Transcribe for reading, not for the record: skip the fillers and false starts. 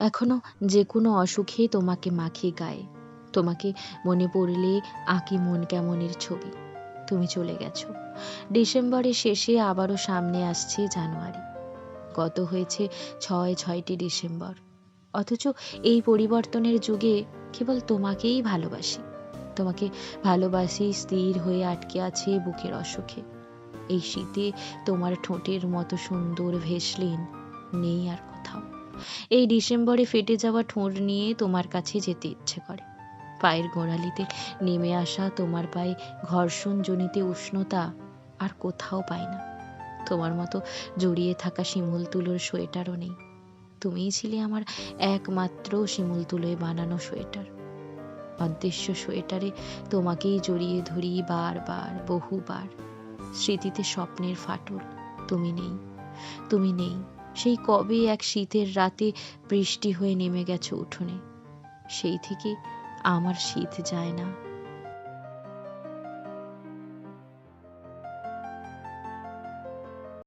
এখনো যে কোনো অসুখেই তোমাকে মাখি গায়ে, তোমাকে মনে পড়লে আঁকি মন কেমনের ছবি। তুমি চলে গেছো, ডিসেম্বরের শেষে আবারও সামনে আসছে জানুয়ারি। গত হয়েছে ৬টি ডিসেম্বর, অথচ এই পরিবর্তনের যুগে কেবল তোমাকেই ভালোবাসি। তোমাকে ভালোবাসি স্থির হয়ে আটকে আছে বুকের অসুখে। এই শীতে তোমার ঠোঁটের মতো সুন্দর ভেসলিন নেই আর কোথাও। এই ডিসেম্বরে ফেটে যাওয়া ঠোঁট নিয়ে তোমার কাছে যেতে ইচ্ছে করে। পায়ের গোড়ালিতে নেমে আসা তোমার পায়ে ঘর্ষণজনিত উষ্ণতা আর কোথাও পাই না। তোমার মতো জড়িয়ে থাকা শিমুল তুলোর সোয়েটারও নেই। তুমিই ছিলে আমার একমাত্র শিমুল তুলোয় বানানো সোয়েটার। অদৃশ্য সোয়েটারে তোমাকেই জড়িয়ে ধরি বারবার, বহুবার। স্মৃতিতে স্বপ্নের ফাটল। তুমি নেই, তুমি নেই। সেই কবে এক শীতের রাতে বৃষ্টি হয়ে নেমে গেছো উঠোনে, সেই থেকে আমার শীত যায় না।